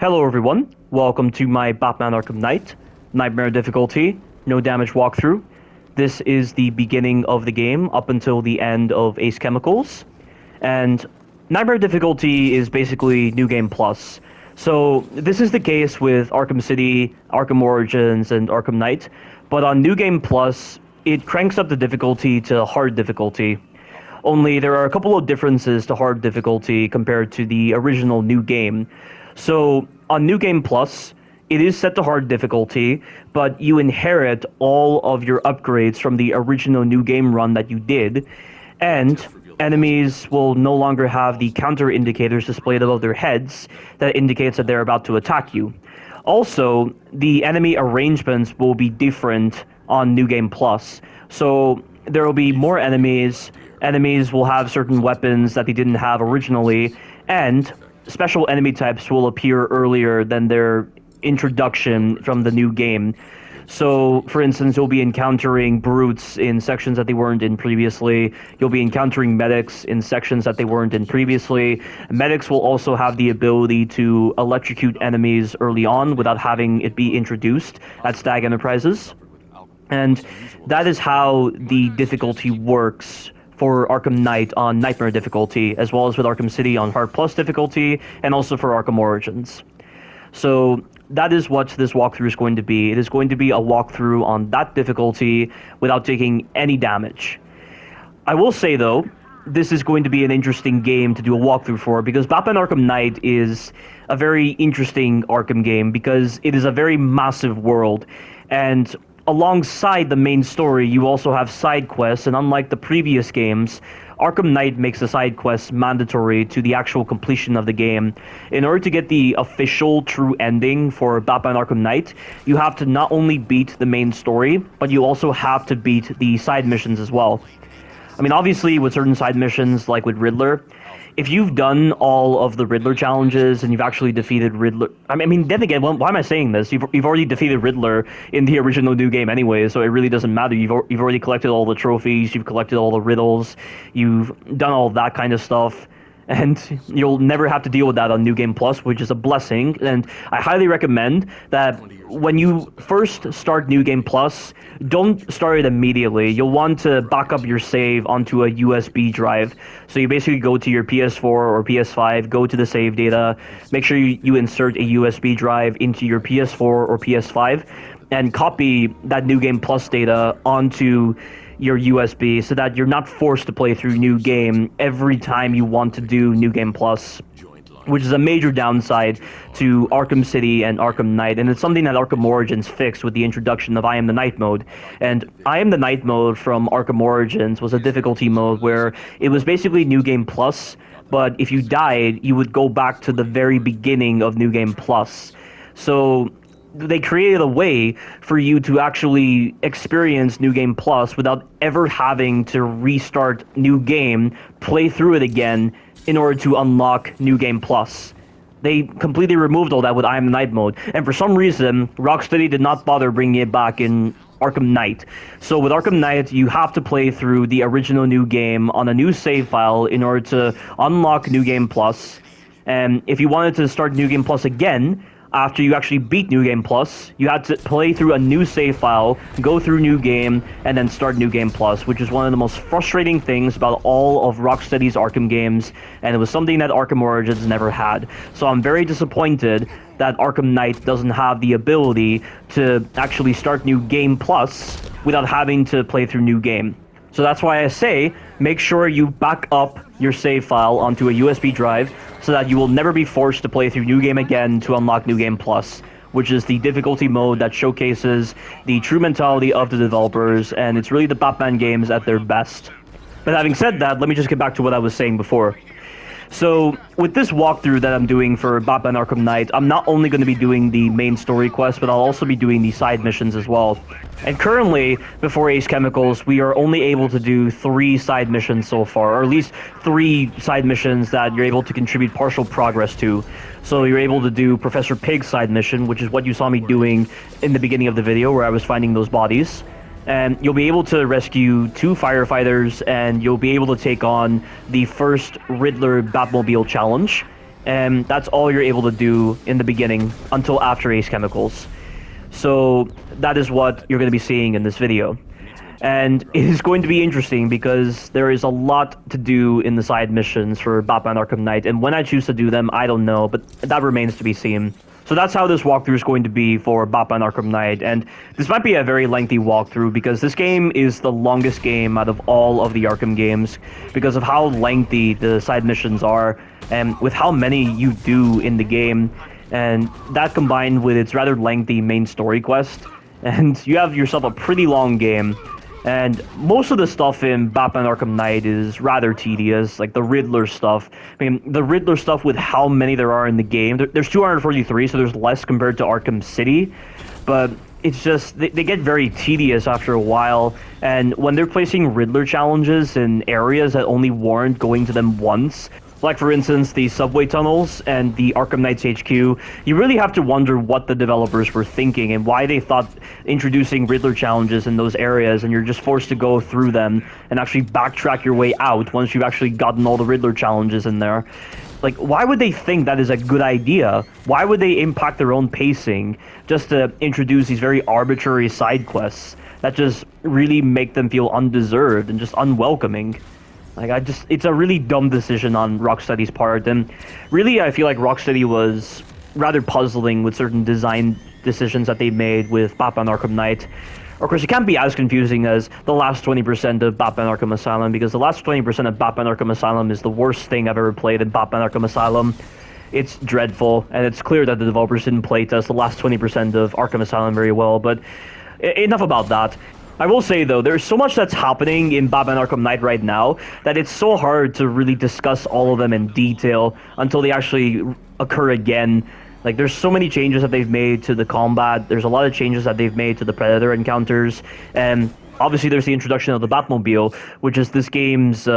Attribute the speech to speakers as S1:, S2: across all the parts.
S1: Hello everyone, welcome to my Batman Arkham Knight, Knightmare difficulty, no damage walkthrough. This is the beginning of the game up until the end of Ace Chemicals, and Knightmare difficulty is basically New Game Plus. So this is the case with Arkham City, Arkham Origins, and Arkham Knight, but on New Game Plus, it cranks up the difficulty to hard difficulty. Only there are a couple of differences to hard difficulty compared to the original New Game. So on New Game Plus, it is set to hard difficulty, but you inherit all of your upgrades from the original New Game run that you did, and enemies will no longer have the counter indicators displayed above their heads that indicates that they're about to attack you. Also, the enemy arrangements will be different on New Game Plus, so there will be more enemies. Enemies will have certain weapons that they didn't have originally, and special enemy types will appear earlier than their introduction from the new game. So, for instance, you'll be encountering brutes in sections that they weren't in previously. You'll be encountering medics in sections that they weren't in previously. Medics will also have the ability to electrocute enemies early on without having it be introduced at Stag Enterprises. And that is how the difficulty works for Arkham Knight on Knightmare difficulty, as well as with Arkham City on Hard Plus difficulty, and also for Arkham Origins. So that is what this walkthrough is going to be. It is going to be a walkthrough on that difficulty without taking any damage. I will say, though, this is going to be an interesting game to do a walkthrough for, because Batman Arkham Knight is a very interesting Arkham game, because it is a very massive world, and alongside the main story, you also have side quests, and unlike the previous games, Arkham Knight makes the side quests mandatory to the actual completion of the game. In order to get the official true ending for Batman Arkham Knight, you have to not only beat the main story, but you also have to beat the side missions as well. I mean, obviously, with certain side missions, like with Riddler, if you've done all of the Riddler challenges and you've actually defeated Riddler... I mean, then again, why am I saying this? You've already defeated Riddler in the original New Game anyway, so it really doesn't matter. You've already collected all the trophies, you've collected all the riddles, you've done all that kind of stuff, and you'll never have to deal with that on New Game Plus, which is a blessing. And I highly recommend that when you first start New Game Plus, don't start it immediately. You'll want to back up your save onto a USB drive. So you basically go to your PS4 or PS5, go to the save data, make sure you insert a USB drive into your PS4 or PS5, and copy that New Game Plus data onto your USB so that you're not forced to play through New Game every time you want to do New Game Plus, which is a major downside to Arkham City and Arkham Knight, and it's something that Arkham Origins fixed with the introduction of I Am the Knight mode. And I Am the Knight mode from Arkham Origins was a difficulty mode where it was basically New Game Plus, but if you died, you would go back to the very beginning of New Game Plus. So they created a way for you to actually experience New Game Plus without ever having to restart New Game, play through it again, in order to unlock New Game Plus. They completely removed all that with I Am the Knight mode, and for some reason, Rocksteady did not bother bringing it back in Arkham Knight. So with Arkham Knight, you have to play through the original New Game on a new save file in order to unlock New Game Plus. And if you wanted to start New Game Plus again, after you actually beat New Game Plus, you had to play through a new save file, go through New Game, and then start New Game Plus, which is one of the most frustrating things about all of Rocksteady's Arkham games, and it was something that Arkham Origins never had. So I'm very disappointed that Arkham Knight doesn't have the ability to actually start New Game Plus without having to play through New Game. So that's why I say, make sure you back up your save file onto a USB drive so that you will never be forced to play through New Game again to unlock New Game Plus, which is the difficulty mode that showcases the true mentality of the developers, and it's really the Batman games at their best. But having said that, let me just get back to what I was saying before. So, with this walkthrough that I'm doing for Batman Arkham Knight, I'm not only going to be doing the main story quest, but I'll also be doing the side missions as well. And currently, before Ace Chemicals, we are only able to do 3 side missions so far, or at least 3 side missions that you're able to contribute partial progress to. So you're able to do Professor Pig's side mission, which is what you saw me doing in the beginning of the video, where I was finding those bodies. And you'll be able to rescue 2 firefighters, and you'll be able to take on the first Riddler Batmobile challenge. and that's all you're able to do in the beginning until after Ace Chemicals. So that is what you're going to be seeing in this video. And it is going to be interesting because there is a lot to do in the side missions for Batman Arkham Knight, and when I choose to do them, I don't know, but that remains to be seen. So that's how this walkthrough is going to be for Batman Arkham Knight, and this might be a very lengthy walkthrough because this game is the longest game out of all of the Arkham games because of how lengthy the side missions are, and with how many you do in the game, and that combined with its rather lengthy main story quest, and you have yourself a pretty long game. And most of the stuff in Batman Arkham Knight is rather tedious, like the Riddler stuff. I mean, the Riddler stuff with how many there are in the game, there's 243, so there's less compared to Arkham City, but it's just, they get very tedious after a while, and when they're placing Riddler challenges in areas that only warrant going to them once, like for instance the subway tunnels and the Arkham Knight's HQ, you really have to wonder what the developers were thinking and why they thought introducing Riddler challenges in those areas and you're just forced to go through them and actually backtrack your way out once you've actually gotten all the Riddler challenges in there. Like, why would they think that is a good idea? Why would they impact their own pacing just to introduce these very arbitrary side quests that just really make them feel undeserved and just unwelcoming? Like, it's a really dumb decision on Rocksteady's part, and really I feel like Rocksteady was rather puzzling with certain design decisions that they made with Batman Arkham Knight. Of course, it can't be as confusing as the last 20% of Batman Arkham Asylum, because the last 20% of Batman Arkham Asylum is the worst thing I've ever played in Batman Arkham Asylum. It's dreadful, and it's clear that the developers didn't playtest the last 20% of Arkham Asylum very well, but enough about that. I will say, though, there's so much that's happening in Batman Arkham Knight right now that it's so hard to really discuss all of them in detail until they actually occur again. Like, there's so many changes that they've made to the combat, there's a lot of changes that they've made to the Predator encounters, and obviously there's the introduction of the Batmobile, which is this game's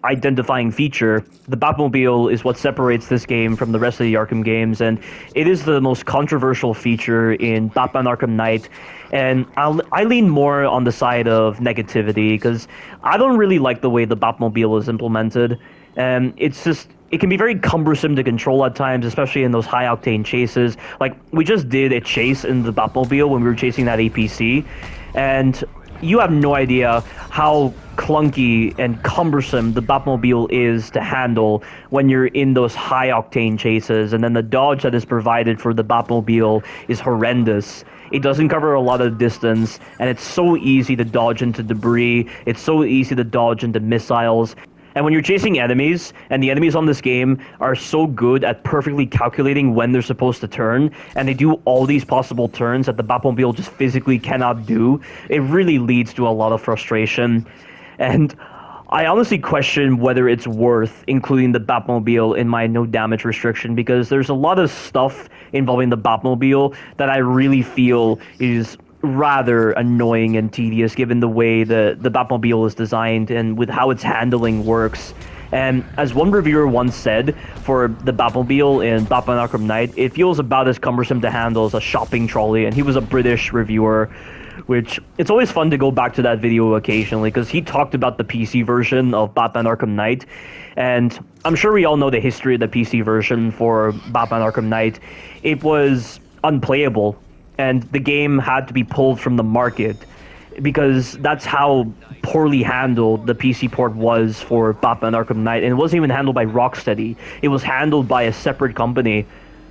S1: identifying feature. The Batmobile is what separates this game from the rest of the Arkham games, and it is the most controversial feature in Batman Arkham Knight. And I lean more on the side of negativity, because I don't really like the way the Batmobile is implemented. And it's just, it can be very cumbersome to control at times, especially in those high-octane chases. Like, we just did a chase in the Batmobile when we were chasing that APC, and you have no idea how clunky and cumbersome the Batmobile is to handle when you're in those high-octane chases, and then the dodge that is provided for the Batmobile is horrendous. It doesn't cover a lot of distance, and it's so easy to dodge into debris, it's so easy to dodge into missiles. And when you're chasing enemies, and the enemies on this game are so good at perfectly calculating when they're supposed to turn, and they do all these possible turns that the Batmobile just physically cannot do, it really leads to a lot of frustration. And I honestly question whether it's worth including the Batmobile in my no damage restriction, because there's a lot of stuff involving the Batmobile that I really feel is rather annoying and tedious given the way the Batmobile is designed and with how its handling works. And as one reviewer once said, for the Batmobile in Batman Arkham Knight, it feels about as cumbersome to handle as a shopping trolley, and he was a British reviewer, which it's always fun to go back to that video occasionally because he talked about the PC version of Batman Arkham Knight, and I'm sure we all know the history of the PC version for Batman Arkham Knight. It was unplayable, and the game had to be pulled from the market because that's how poorly handled the PC port was for Batman Arkham Knight, and it wasn't even handled by Rocksteady. It was handled by a separate company,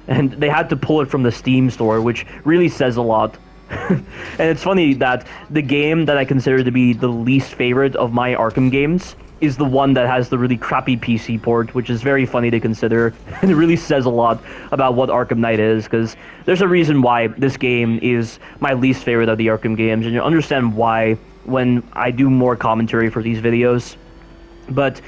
S1: and they had to pull it from the Steam store, which really says a lot. And it's funny that the game that I consider to be the least favorite of my Arkham games is the one that has the really crappy PC port, which is very funny to consider, and it really says a lot about what Arkham Knight is, because there's a reason why this game is my least favorite of the Arkham games, and you'll understand why when I do more commentary for these videos. But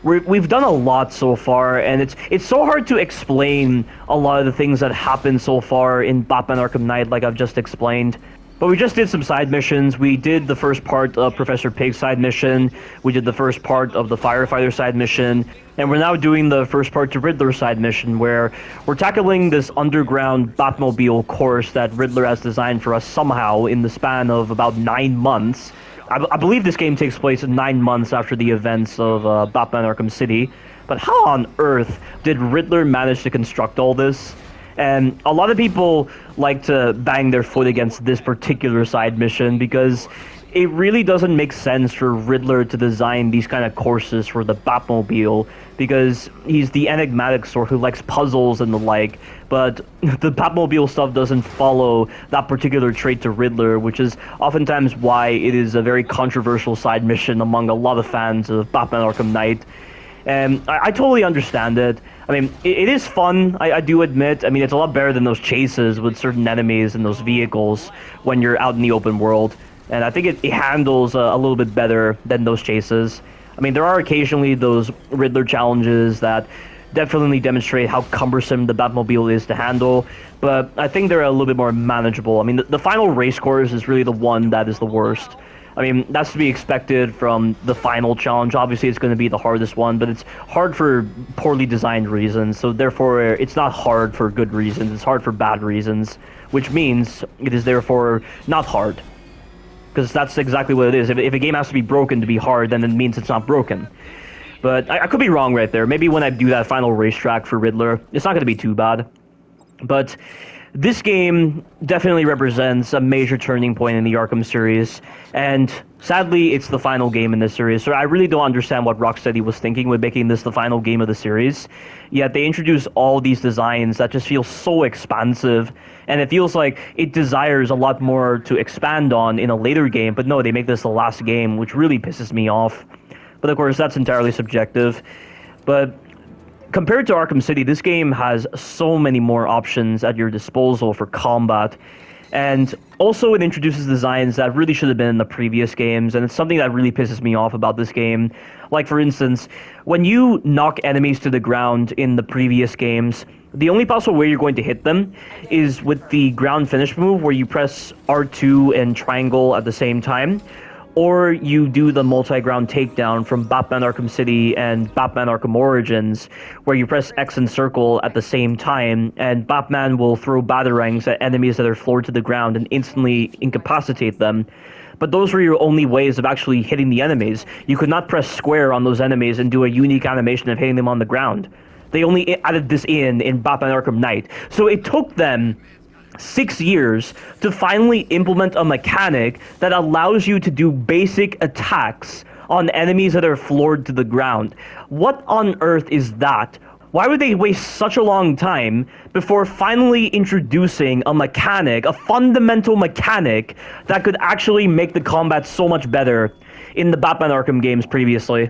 S1: we've done a lot so far, and it's so hard to explain a lot of the things that happened so far in Batman Arkham Knight, like I've just explained. But we just did some side missions. We did the first part of Professor Pig's side mission, we did the first part of the firefighter side mission, and we're now doing the first part to Riddler side mission, where we're tackling this underground Batmobile course that Riddler has designed for us somehow in the span of about 9 months. I believe this game takes place 9 months after the events of Batman Arkham City, but how on earth did Riddler manage to construct all this? And a lot of people like to bang their foot against this particular side mission because it really doesn't make sense for Riddler to design these kind of courses for the Batmobile, because he's the enigmatic sort who likes puzzles and the like, but the Batmobile stuff doesn't follow that particular trait to Riddler, which is oftentimes why it is a very controversial side mission among a lot of fans of Batman Arkham Knight. And I totally understand it. I mean, it is fun, I do admit. I mean, it's a lot better than those chases with certain enemies and those vehicles when you're out in the open world. And I think it handles a little bit better than those chases. I mean, there are occasionally those Riddler challenges that definitely demonstrate how cumbersome the Batmobile is to handle, but I think they're a little bit more manageable. I mean, the final race course is really the one that is the worst. I mean, that's to be expected from the final challenge. Obviously, it's going to be the hardest one, but it's hard for poorly designed reasons, so therefore it's not hard for good reasons, it's hard for bad reasons, which means it is therefore not hard. Because that's exactly what it is. If a game has to be broken to be hard, then it means it's not broken. But I could be wrong right there. Maybe when I do that final racetrack for Riddler, it's not going to be too bad. But this game definitely represents a major turning point in the Arkham series, and sadly, it's the final game in this series, so I really don't understand what Rocksteady was thinking with making this the final game of the series. Yet they introduce all these designs that just feel so expansive, and it feels like it desires a lot more to expand on in a later game, but no, they make this the last game, which really pisses me off. But of course, that's entirely subjective. But compared to Arkham City, this game has so many more options at your disposal for combat. And also it introduces designs that really should have been in the previous games, and it's something that really pisses me off about this game. Like, for instance, when you knock enemies to the ground in the previous games, the only possible way you're going to hit them is with the ground finish move, where you press R2 and triangle at the same time, or you do the multi-ground takedown from Batman Arkham City and Batman Arkham Origins, where you press X and circle at the same time, and Batman will throw batarangs at enemies that are floored to the ground and instantly incapacitate them. But those were your only ways of actually hitting the enemies. You could not press square on those enemies and do a unique animation of hitting them on the ground. They only added this in Batman Arkham Knight. So it took them 6 years to finally implement a mechanic that allows you to do basic attacks on enemies that are floored to the ground. What on earth is that? Why would they waste such a long time before finally introducing a mechanic, a fundamental mechanic, that could actually make the combat so much better in the Batman Arkham games previously?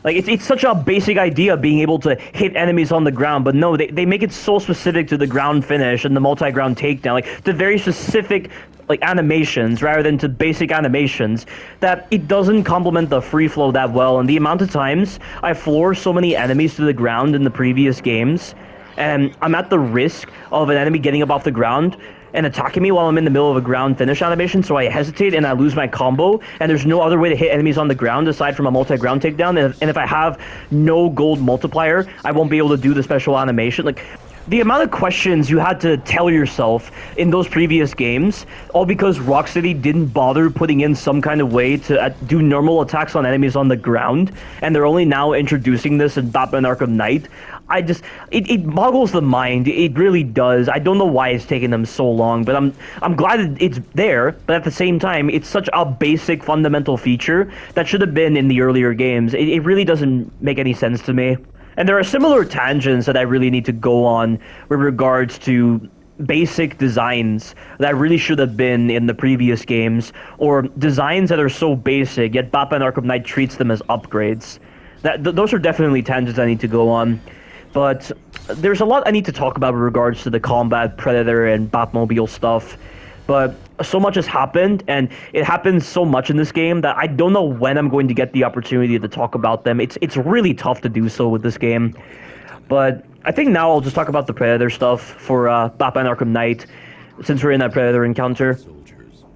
S1: Like, it's such a basic idea, being able to hit enemies on the ground, but no, they make it so specific to the ground finish and the multi-ground takedown, like, to very specific, like, animations, rather than to basic animations, that it doesn't complement the free flow that well. And the amount of times I floor so many enemies to the ground in the previous games, and I'm at the risk of an enemy getting up off the ground and attacking me while I'm in the middle of a ground finish animation, so I hesitate and I lose my combo, and there's no other way to hit enemies on the ground aside from a multi-ground takedown, and if I have no gold multiplier, I won't be able to do the special animation. Like, the amount of questions you had to tell yourself in those previous games, all because Rocksteady didn't bother putting in some kind of way to do normal attacks on enemies on the ground, and they're only now introducing this in Batman Arkham Knight. It boggles the mind. It really does. I don't know why it's taking them so long, but I'm glad it's there. But at the same time, it's such a basic fundamental feature that should have been in the earlier games. It really doesn't make any sense to me. And there are similar tangents that I really need to go on with regards to basic designs that really should have been in the previous games, or designs that are so basic yet Batman Arkham Knight treats them as upgrades. Those are definitely tangents I need to go on. But there's a lot I need to talk about with regards to the combat, Predator, and Batmobile stuff. But so much has happened, and it happens so much in this game that I don't know when I'm going to get the opportunity to talk about them. It's really tough to do so with this game. But I think now I'll just talk about the Predator stuff for Batman Arkham Knight, since we're in that Predator encounter.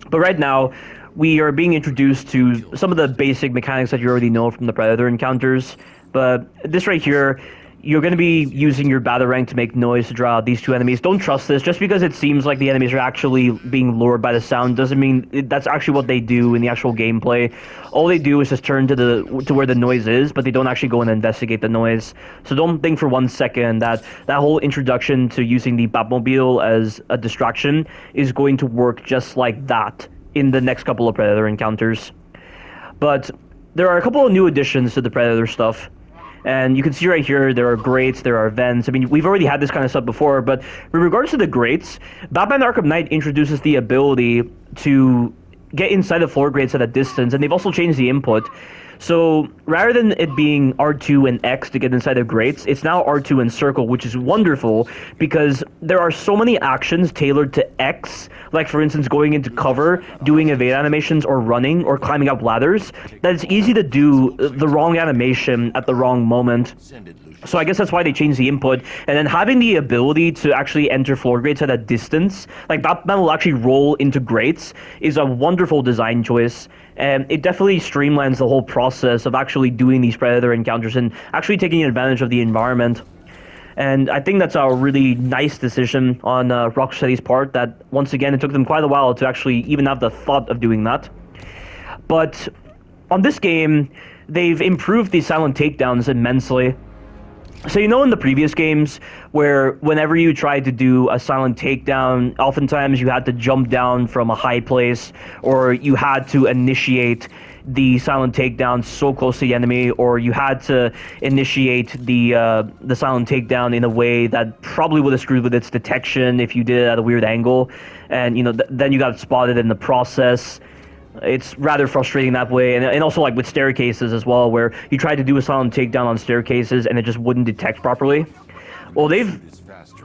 S1: But right now, we are being introduced to some of the basic mechanics that you already know from the Predator encounters. But this right here, you're going to be using your Batarang to make noise to draw out these two enemies. Don't trust this. Just because it seems like the enemies are actually being lured by the sound doesn't mean that's actually what they do in the actual gameplay. All they do is just turn to where the noise is, but they don't actually go and investigate the noise. So don't think for 1 second that that whole introduction to using the Batmobile as a distraction is going to work just like that in the next couple of Predator encounters. But there are a couple of new additions to the Predator stuff. And you can see right here, there are grates, there are vents. I mean, we've already had this kind of stuff before, but with regards to the grates, Batman Arkham Knight introduces the ability to get inside the floor grates at a distance, and they've also changed the input. So rather than it being R2 and X to get inside of grates, it's now R2 and circle, which is wonderful because there are so many actions tailored to X, like for instance going into cover, doing evade animations, or running, or climbing up ladders, that it's easy to do the wrong animation at the wrong moment. So I guess that's why they changed the input. And then having the ability to actually enter floor grates at a distance, like Batman will actually roll into grates, is a wonderful design choice. And it definitely streamlines the whole process of actually doing these Predator encounters and actually taking advantage of the environment. And I think that's a really nice decision on Rocksteady's part, that once again it took them quite a while to actually even have the thought of doing that. But on this game, they've improved the silent takedowns immensely. So you know in the previous games where whenever you tried to do a silent takedown, oftentimes you had to jump down from a high place, or you had to initiate the silent takedown so close to the enemy, or you had to initiate the silent takedown in a way that probably would have screwed with its detection if you did it at a weird angle, and you know then you got spotted in the process. It's rather frustrating that way, and also like with staircases as well, where you try to do a silent takedown on staircases and it just wouldn't detect properly. Well, they've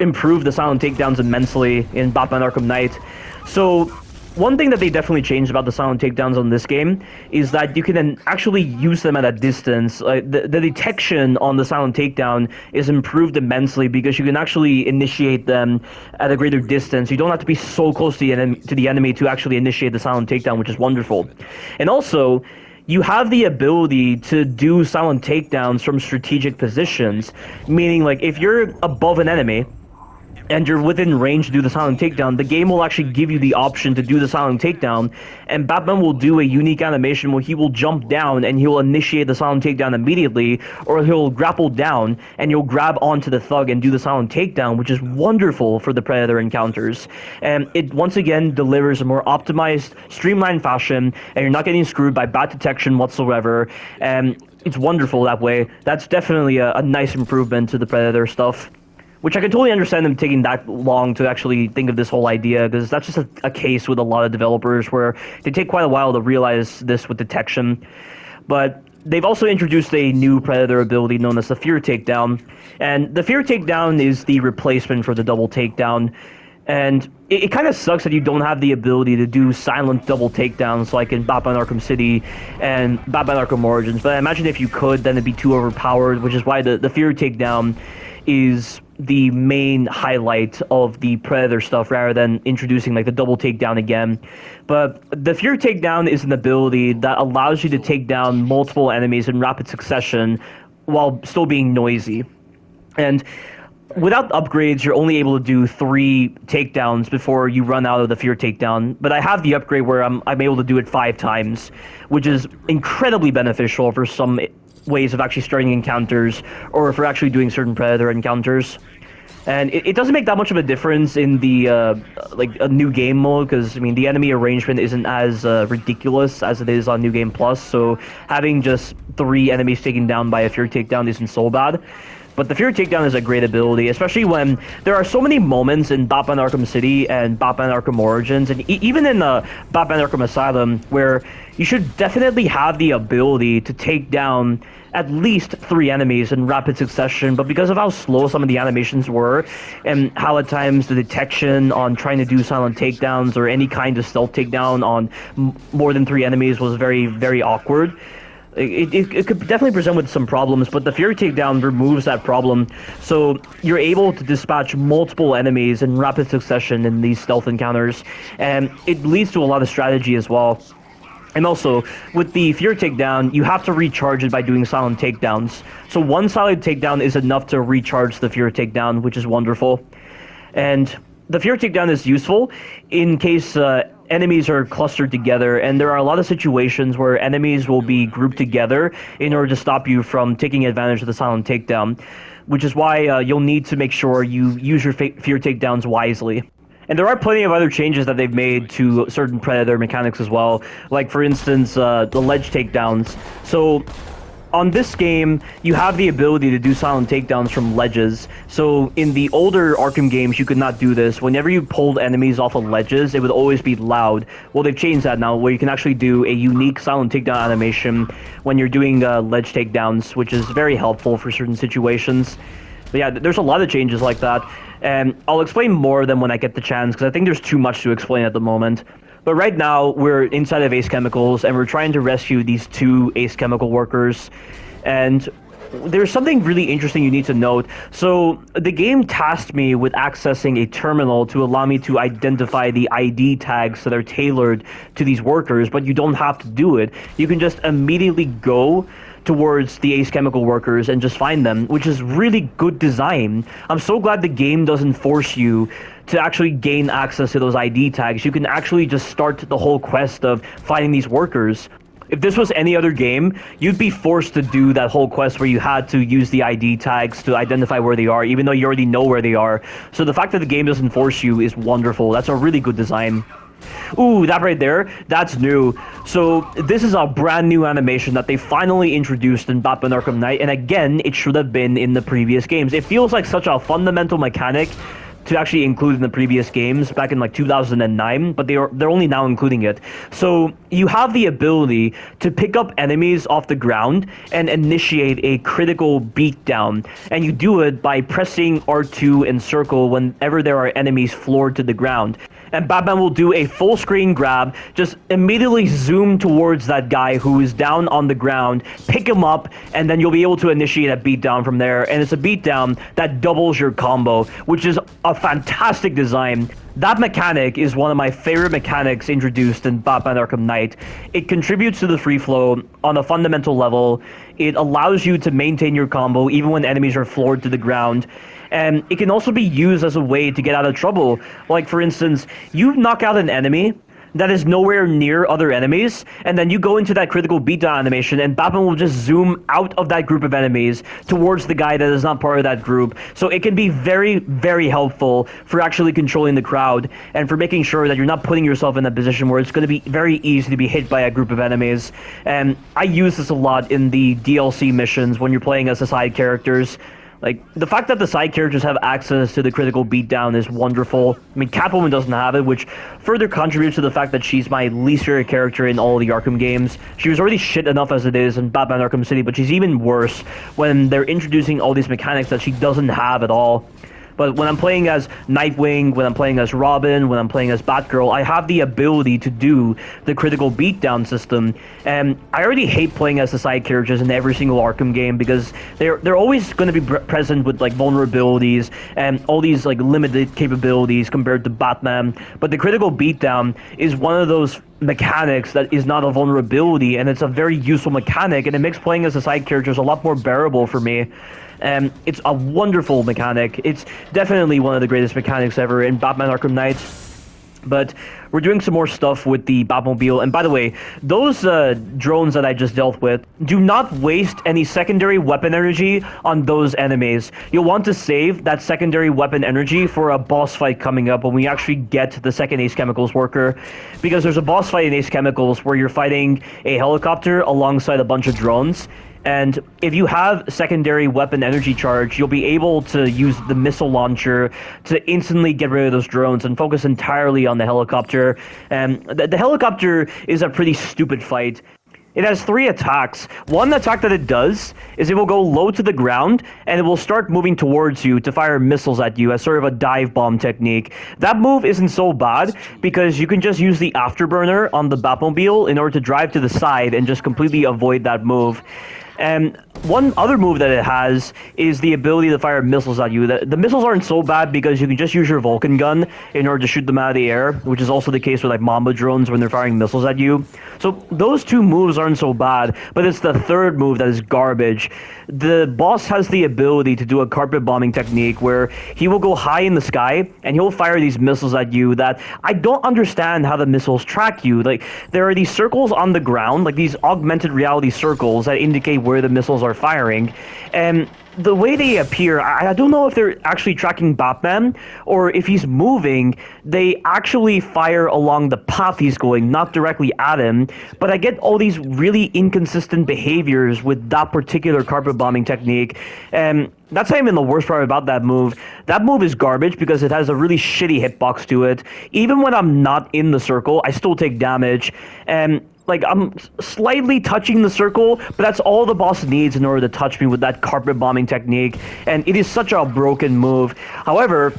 S1: improved the silent takedowns immensely in Batman Arkham Knight. So one thing that they definitely changed about the silent takedowns on this game is that you can then actually use them at a distance. The detection on the silent takedown is improved immensely because you can actually initiate them at a greater distance. You don't have to be so close to the enemy to actually initiate the silent takedown, which is wonderful. And also, you have the ability to do silent takedowns from strategic positions, meaning like if you're above an enemy and you're within range to do the silent takedown, the game will actually give you the option to do the silent takedown, and Batman will do a unique animation where he will jump down and he'll initiate the silent takedown immediately, or he'll grapple down and you'll grab onto the thug and do the silent takedown, which is wonderful for the Predator encounters. And it once again delivers a more optimized, streamlined fashion, and you're not getting screwed by bat detection whatsoever, and it's wonderful that way. That's definitely a nice improvement to the Predator stuff. Which I can totally understand them taking that long to actually think of this whole idea, because that's just a case with a lot of developers where they take quite a while to realize this with detection. But they've also introduced a new Predator ability known as the Fear Takedown. And the Fear Takedown is the replacement for the Double Takedown. And it kind of sucks that you don't have the ability to do silent double takedowns like in Batman Arkham City and Batman Arkham Origins. But I imagine if you could, then it'd be too overpowered, which is why the Fear Takedown is the main highlight of the Predator stuff rather than introducing like the double takedown again. But the Fear Takedown is an ability that allows you to take down multiple enemies in rapid succession while still being noisy. And without upgrades, you're only able to do 3 takedowns before you run out of the Fear Takedown. But I have the upgrade where I'm able to do it 5 times, which is incredibly beneficial for some ways of actually starting encounters, or for actually doing certain Predator encounters. And it doesn't make that much of a difference in the like a new game mode, because I mean the enemy arrangement isn't as ridiculous as it is on New Game Plus, so having just 3 enemies taken down by a Fear Takedown isn't so bad. But the Fear Takedown is a great ability, especially when there are so many moments in Batman Arkham City and Batman Arkham Origins, and even in Batman Arkham Asylum, where you should definitely have the ability to take down at least 3 enemies in rapid succession, but because of how slow some of the animations were, and how at times the detection on trying to do silent takedowns or any kind of stealth takedown on more than 3 enemies was very, very awkward, it could definitely present with some problems, but the Fear Takedown removes that problem, so you're able to dispatch multiple enemies in rapid succession in these stealth encounters, and it leads to a lot of strategy as well. And also, with the Fear Takedown, you have to recharge it by doing silent takedowns. So one silent takedown is enough to recharge the Fear Takedown, which is wonderful. And the Fear Takedown is useful in case enemies are clustered together, and there are a lot of situations where enemies will be grouped together in order to stop you from taking advantage of the silent takedown, which is why you'll need to make sure you use your Fear Takedowns wisely. And there are plenty of other changes that they've made to certain Predator mechanics as well. Like, for instance, the ledge takedowns. So, on this game, you have the ability to do silent takedowns from ledges. So, in the older Arkham games, you could not do this. Whenever you pulled enemies off of ledges, it would always be loud. Well, they've changed that now, where you can actually do a unique silent takedown animation when you're doing ledge takedowns, which is very helpful for certain situations. But yeah, there's a lot of changes like that. And I'll explain more of them when I get the chance, because I think there's too much to explain at the moment. But right now, we're inside of Ace Chemicals, and we're trying to rescue these two Ace Chemical workers. And there's something really interesting you need to note. So, the game tasked me with accessing a terminal to allow me to identify the ID tags that are tailored to these workers, but you don't have to do it. You can just immediately go towards the Ace Chemical workers and just find them, which is really good design. I'm so glad the game doesn't force you to actually gain access to those ID tags. You can actually just start the whole quest of finding these workers. If this was any other game, you'd be forced to do that whole quest where you had to use the ID tags to identify where they are, even though you already know where they are. So the fact that the game doesn't force you is wonderful. That's a really good design. Ooh, that right there, that's new. So this is a brand new animation that they finally introduced in Batman Arkham Knight, and again, it should have been in the previous games. It feels like such a fundamental mechanic to actually include in the previous games back in like 2009, but they're only now including it. So you have the ability to pick up enemies off the ground and initiate a critical beatdown, and you do it by pressing R2 and circle whenever there are enemies floored to the ground. And Batman will do a full screen grab, just immediately zoom towards that guy who is down on the ground, pick him up, and then you'll be able to initiate a beatdown from there. And it's a beatdown that doubles your combo, which is a fantastic design. That mechanic is one of my favorite mechanics introduced in Batman Arkham Knight. It contributes to the free flow on a fundamental level. It allows you to maintain your combo even when enemies are floored to the ground. And it can also be used as a way to get out of trouble. Like, for instance, you knock out an enemy that is nowhere near other enemies, and then you go into that critical beatdown animation, and Batman will just zoom out of that group of enemies towards the guy that is not part of that group. So it can be very, very helpful for actually controlling the crowd, and for making sure that you're not putting yourself in a position where it's going to be very easy to be hit by a group of enemies. And I use this a lot in the DLC missions when you're playing as the side characters. Like, the fact that the side characters have access to the critical beatdown is wonderful. I mean, Catwoman doesn't have it, which further contributes to the fact that she's my least favorite character in all the Arkham games. She was already shit enough as it is in Batman Arkham City, but she's even worse when they're introducing all these mechanics that she doesn't have at all. But when I'm playing as Nightwing, when I'm playing as Robin, when I'm playing as Batgirl, I have the ability to do the critical beatdown system. And I already hate playing as the side characters in every single Arkham game because they're always going to be present with like vulnerabilities and all these like limited capabilities compared to Batman. But the critical beatdown is one of those mechanics that is not a vulnerability, and it's a very useful mechanic, and it makes playing as the side characters a lot more bearable for me. And it's a wonderful mechanic. It's definitely one of the greatest mechanics ever in Batman Arkham Knight. But we're doing some more stuff with the Batmobile. And by the way, those drones that I just dealt with, do not waste any secondary weapon energy on those enemies. You'll want to save that secondary weapon energy for a boss fight coming up when we actually get the second Ace Chemicals worker. Because there's a boss fight in Ace Chemicals where you're fighting a helicopter alongside a bunch of drones. And if you have secondary weapon energy charge, you'll be able to use the missile launcher to instantly get rid of those drones and focus entirely on the helicopter. And the helicopter is a pretty stupid fight. It has 3 attacks. One attack that it does is it will go low to the ground and it will start moving towards you to fire missiles at you as sort of a dive bomb technique. That move isn't so bad because you can just use the afterburner on the Batmobile in order to drive to the side and just completely avoid that move. And one other move that it has is the ability to fire missiles at you. The missiles aren't so bad because you can just use your Vulcan gun in order to shoot them out of the air, which is also the case with like Mamba drones when they're firing missiles at you. So those two moves aren't so bad, but it's the third move that is garbage. The boss has the ability to do a carpet bombing technique where he will go high in the sky and he'll fire these missiles at you that I don't understand how the missiles track you. Like, there are these circles on the ground, like these augmented reality circles that indicate where the missiles are firing, and the way they appear, I don't know if they're actually tracking Batman or if he's moving, they actually fire along the path he's going, not directly at him. But I get all these really inconsistent behaviors with that particular carpet bombing technique. And that's not even the worst part about that move. That move is garbage because it has a really shitty hitbox to it. Even when I'm not in the circle, I still take damage. And like, I'm slightly touching the circle, but that's all the boss needs in order to touch me with that carpet bombing technique, and it is such a broken move. However,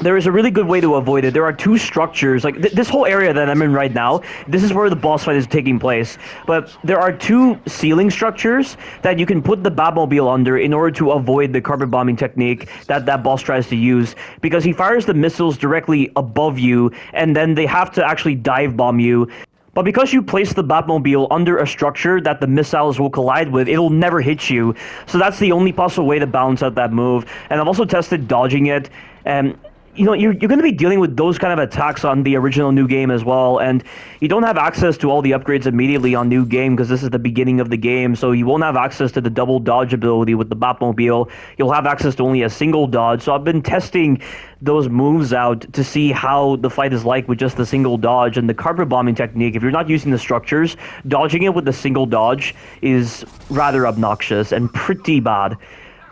S1: there is a really good way to avoid it. There are two structures, like this whole area that I'm in right now, this is where the boss fight is taking place. But there are two ceiling structures that you can put the Batmobile under in order to avoid the carpet bombing technique that boss tries to use. Because he fires the missiles directly above you, and then they have to actually dive bomb you. But because you place the Batmobile under a structure that the missiles will collide with, it'll never hit you. So that's the only possible way to balance out that move. And I've also tested dodging it. And you know, you're going to be dealing with those kind of attacks on the original New Game as well, and you don't have access to all the upgrades immediately on New Game because this is the beginning of the game, so you won't have access to the double dodge ability with the Batmobile. You'll have access to only a single dodge, so I've been testing those moves out to see how the fight is like with just the single dodge. And the carpet bombing technique, if you're not using the structures, dodging it with the single dodge is rather obnoxious and pretty bad.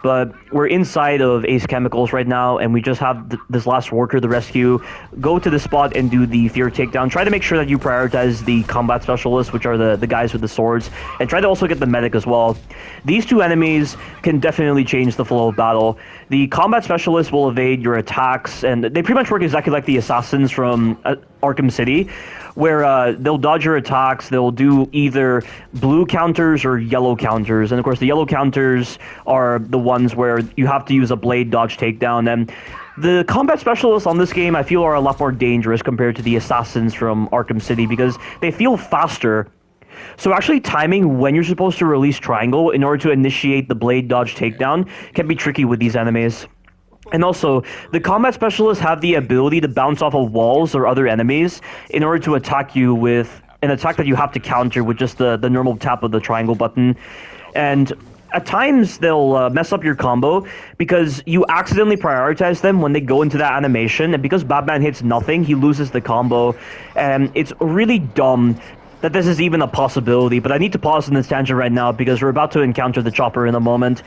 S1: But we're inside of Ace Chemicals right now, and we just have this last worker to rescue. Go to the spot and do the fear takedown. Try to make sure that you prioritize the combat specialists, which are the guys with the swords, and try to also get the medic as well. These two enemies can definitely change the flow of battle. The combat specialists will evade your attacks, and they pretty much work exactly like the assassins from Arkham City, where they'll dodge your attacks. They'll do either blue counters or yellow counters. And of course, the yellow counters are the ones where you have to use a blade dodge takedown. And the combat specialists on this game, I feel, are a lot more dangerous compared to the assassins from Arkham City because they feel faster. So actually timing when you're supposed to release triangle in order to initiate the blade dodge takedown can be tricky with these enemies. And also, the combat specialists have the ability to bounce off of walls or other enemies in order to attack you with an attack that you have to counter with just the normal tap of the triangle button. And at times, they'll mess up your combo because you accidentally prioritize them when they go into that animation. And because Batman hits nothing, he loses the combo. And it's really dumb that this is even a possibility. But I need to pause in this tangent right now because we're about to encounter the chopper in a moment.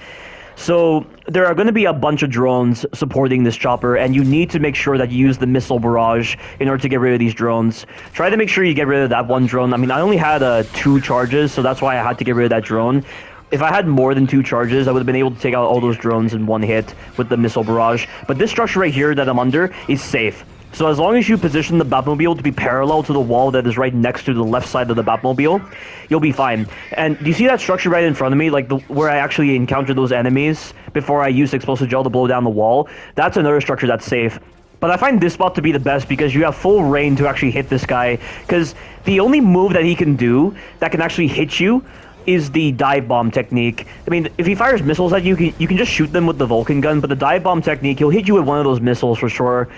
S1: So there are going to be a bunch of drones supporting this chopper, and you need to make sure that you use the missile barrage in order to get rid of these drones. Try to make sure you get rid of that one drone. I mean, I only had 2 charges, so that's why I had to get rid of that drone. If I had more than 2 charges, I would have been able to take out all those drones in one hit with the missile barrage. But this structure right here that I'm under is safe. So as long as you position the Batmobile to be parallel to the wall that is right next to the left side of the Batmobile, you'll be fine. And do you see that structure right in front of me, like where I actually encountered those enemies before I used explosive gel to blow down the wall? That's another structure that's safe. But I find this spot to be the best because you have full reign to actually hit this guy, because the only move that he can do that can actually hit you is the dive bomb technique. I mean, if he fires missiles at you, you can just shoot them with the Vulcan gun, but the dive bomb technique, he'll hit you with one of those missiles for sure.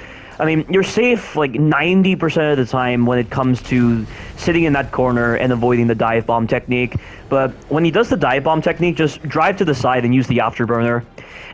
S1: I mean, you're safe like 90% of the time when it comes to sitting in that corner and avoiding the dive bomb technique. But when he does the dive bomb technique, just drive to the side and use the afterburner.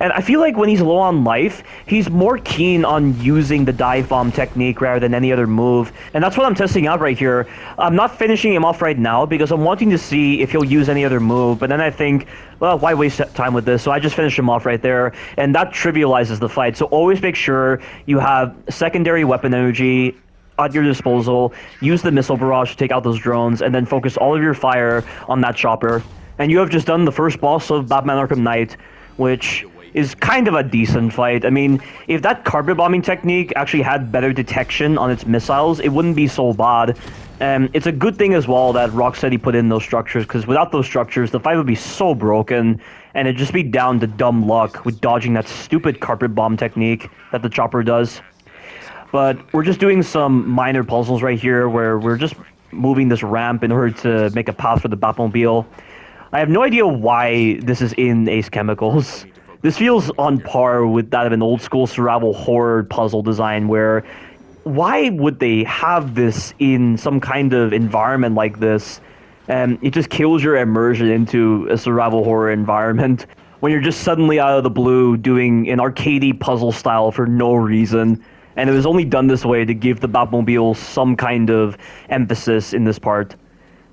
S1: And I feel like when he's low on life, he's more keen on using the dive bomb technique rather than any other move. And that's what I'm testing out right here. I'm not finishing him off right now because I'm wanting to see if he'll use any other move. But then I think, well, why waste time with this? So I just finished him off right there. And that trivializes the fight. So always make sure you have secondary weapon energy at your disposal. Use the missile barrage to take out those drones. And then focus all of your fire on that chopper. And you have just done the first boss of Batman Arkham Knight, which is kind of a decent fight. I mean, if that carpet bombing technique actually had better detection on its missiles, it wouldn't be so bad. It's a good thing as well that Rocksteady put in those structures, because without those structures, the fight would be so broken, and it'd just be down to dumb luck with dodging that stupid carpet bomb technique that the chopper does. But we're just doing some minor puzzles right here where we're just moving this ramp in order to make a path for the Batmobile. I have no idea why this is in Ace Chemicals. This feels on par with that of an old school survival horror puzzle design where why would they have this in some kind of environment like this? It just kills your immersion into a survival horror environment when you're just suddenly out of the blue doing an arcadey puzzle style for no reason. And it was only done this way to give the Batmobile some kind of emphasis in this part.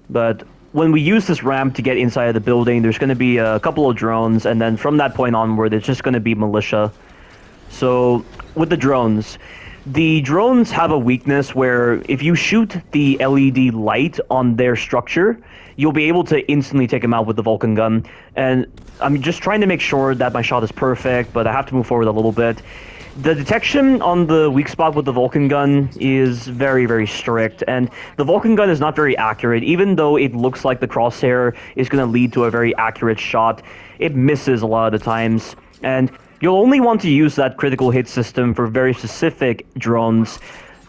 S1: But when we use this ramp to get inside of the building, there's going to be a couple of drones, and then from that point onward, it's just going to be militia. So, with the drones have a weakness where if you shoot the LED light on their structure, you'll be able to instantly take them out with the Vulcan gun. And I'm just trying to make sure that my shot is perfect, but I have to move forward a little bit. The detection on the weak spot with the Vulcan gun is very, very strict, and the Vulcan gun is not very accurate. Even though it looks like the crosshair is going to lead to a very accurate shot, it misses a lot of the times, and you'll only want to use that critical hit system for very specific drones.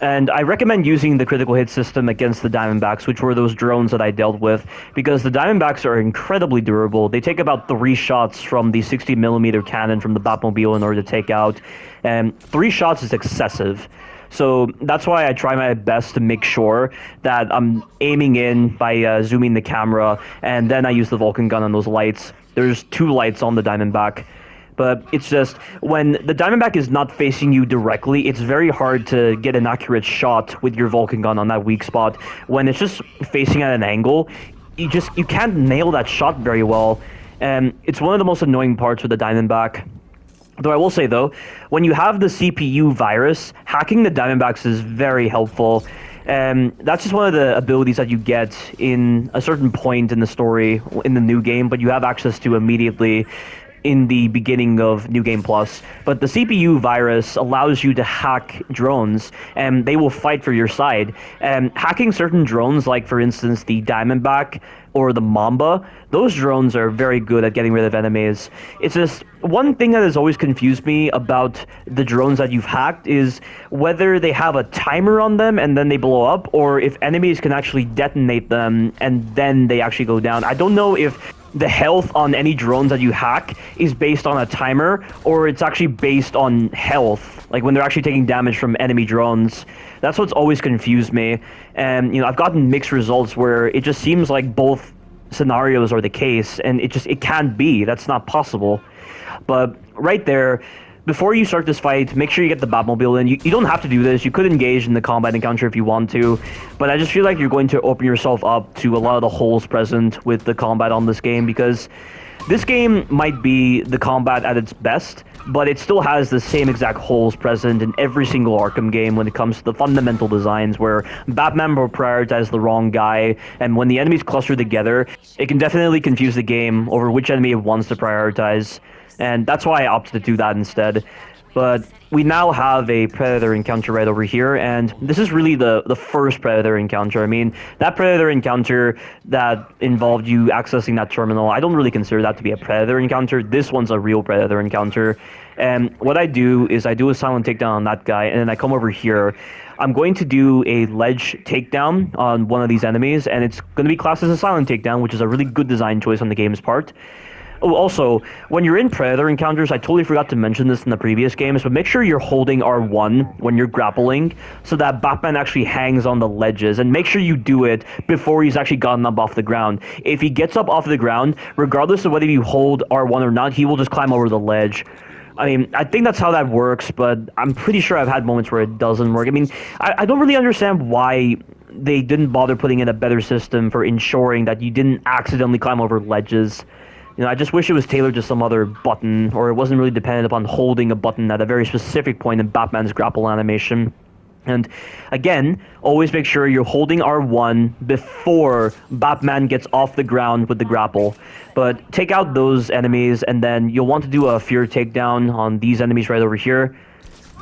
S1: And I recommend using the critical hit system against the Diamondbacks, which were those drones that I dealt with, because the Diamondbacks are incredibly durable. They take about 3 shots from the 60mm cannon from the Batmobile in order to take out, and 3 shots is excessive. So that's why I try my best to make sure that I'm aiming in by zooming the camera, and then I use the Vulcan gun on those lights. There's 2 lights on the Diamondback. But it's just, when the Diamondback is not facing you directly, it's very hard to get an accurate shot with your Vulcan gun on that weak spot. When it's just facing at an angle, you can't nail that shot very well. And it's one of the most annoying parts with the Diamondback. Though I will say, though, when you have the CPU virus, hacking the Diamondbacks is very helpful. That's just one of the abilities that you get in a certain point in the story, in the new game, but you have access to immediately in the beginning of New Game Plus. But the CPU virus allows you to hack drones, and they will fight for your side. Hacking certain drones, like for instance the Diamondback or the Mamba, those drones are very good at getting rid of enemies. It's just one thing that has always confused me about the drones that you've hacked is whether they have a timer on them and then they blow up, or if enemies can actually detonate them and then they actually go down. I don't know if the health on any drones that you hack is based on a timer, or it's actually based on health, like when they're actually taking damage from enemy drones. That's what's always confused me. And I've gotten mixed results where it just seems like both scenarios are the case, and it can't be. That's not possible. But right there, before you start this fight, make sure you get the Batmobile in. You don't have to do this. You could engage in the combat encounter if you want to, but I just feel like you're going to open yourself up to a lot of the holes present with the combat on this game, because this game might be the combat at its best, but it still has the same exact holes present in every single Arkham game when it comes to the fundamental designs, where Batman will prioritize the wrong guy, and when the enemies cluster together, it can definitely confuse the game over which enemy it wants to prioritize. And that's why I opted to do that instead. But we now have a Predator encounter right over here, and this is really the first Predator encounter. I mean, that Predator encounter that involved you accessing that terminal, I don't really consider that to be a Predator encounter. This one's a real Predator encounter. And what I do is I do a silent takedown on that guy, and then I come over here. I'm going to do a ledge takedown on one of these enemies, and it's going to be classed as a silent takedown, which is a really good design choice on the game's part. Oh, also, when you're in Predator encounters, I totally forgot to mention this in the previous games, but make sure you're holding R1 when you're grappling so that Batman actually hangs on the ledges, and make sure you do it before he's actually gotten up off the ground. If he gets up off the ground, regardless of whether you hold R1 or not, he will just climb over the ledge. I mean, I think that's how that works, but I'm pretty sure I've had moments where it doesn't work. I mean, I don't really understand why they didn't bother putting in a better system for ensuring that you didn't accidentally climb over ledges. I just wish it was tailored to some other button, or it wasn't really dependent upon holding a button at a very specific point in Batman's grapple animation. And again, always make sure you're holding R1 before Batman gets off the ground with the grapple. But take out those enemies, and then you'll want to do a fear takedown on these enemies right over here.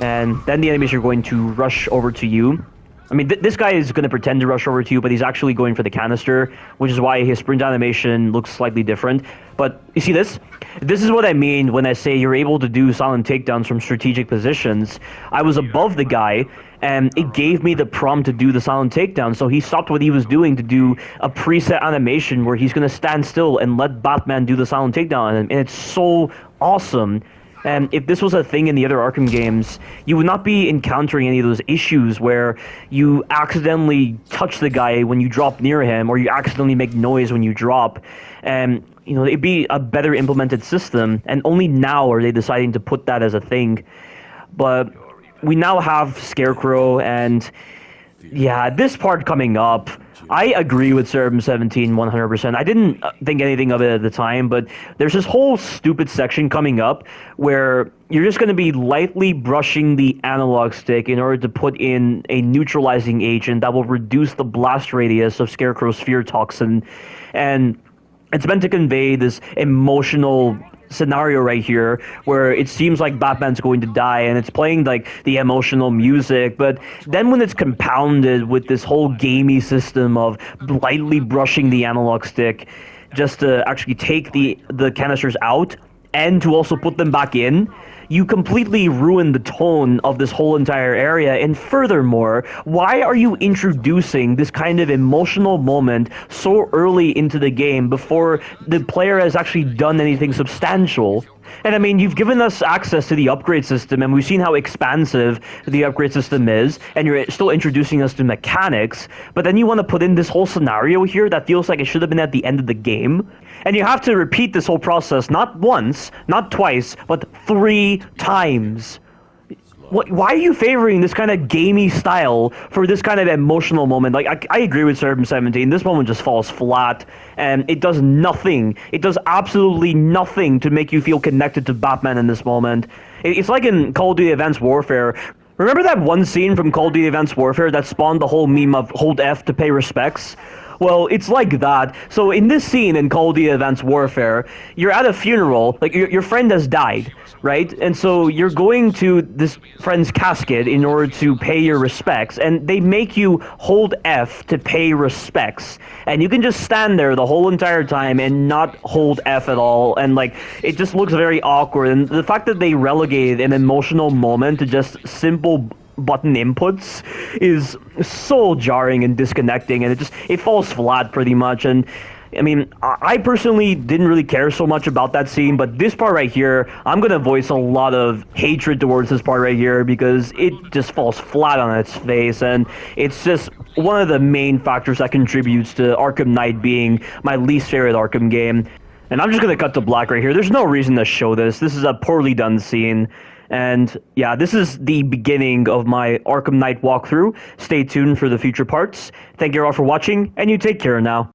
S1: And then the enemies are going to rush over to you. I mean, this guy is going to pretend to rush over to you, but he's actually going for the canister, which is why his sprint animation looks slightly different. But you see this? This is what I mean when I say you're able to do silent takedowns from strategic positions. I was above the guy, and it gave me the prompt to do the silent takedown, so he stopped what he was doing to do a preset animation where he's going to stand still and let Batman do the silent takedown, and it's so awesome. And if this was a thing in the other Arkham games, you would not be encountering any of those issues where you accidentally touch the guy when you drop near him, or you accidentally make noise when you drop. And, you know, it'd be a better implemented system, and only now are they deciding to put that as a thing. But we now have Scarecrow, and yeah, this part coming up, I agree with Serum17 100%. I didn't think anything of it at the time, but there's this whole stupid section coming up where you're just going to be lightly brushing the analog stick in order to put in a neutralizing agent that will reduce the blast radius of Scarecrow's fear toxin. And it's meant to convey this emotional scenario right here where it seems like Batman's going to die, and it's playing like the emotional music, but then when it's compounded with this whole gamey system of lightly brushing the analog stick just to actually take the canisters out and to also put them back in, you completely ruin the tone of this whole entire area. And furthermore, why are you introducing this kind of emotional moment so early into the game before the player has actually done anything substantial? And I mean, you've given us access to the upgrade system, and we've seen how expansive the upgrade system is, and you're still introducing us to mechanics, but then you want to put in this whole scenario here that feels like it should have been at the end of the game? And you have to repeat this whole process, not once, not twice, but 3 times. Why are you favoring this kind of gamey style for this kind of emotional moment? Like, I agree with Serum17. This moment just falls flat, and it does nothing. It does absolutely nothing to make you feel connected to Batman in this moment. It's like in Call of Duty Advanced Warfare. Remember that one scene from Call of Duty Advanced Warfare that spawned the whole meme of hold F to pay respects? Well, it's like that. So in this scene in Call of Duty Advanced Warfare, you're at a funeral, like your friend has died, right? And so you're going to this friend's casket in order to pay your respects, and they make you hold F to pay respects. And you can just stand there the whole entire time and not hold F at all, and like, it just looks very awkward. And the fact that they relegated an emotional moment to just simple button inputs is so jarring and disconnecting, and it falls flat pretty much. And I mean, I personally didn't really care so much about that scene, but this part right here, I'm gonna voice a lot of hatred towards this part right here because it just falls flat on its face, and it's just one of the main factors that contributes to Arkham Knight being my least favorite Arkham game. And I'm just gonna cut to black right here. There's no reason to show this. This is a poorly done scene. And yeah, this is the beginning of my Arkham Knight walkthrough. Stay tuned for the future parts. Thank you all for watching, and you take care now.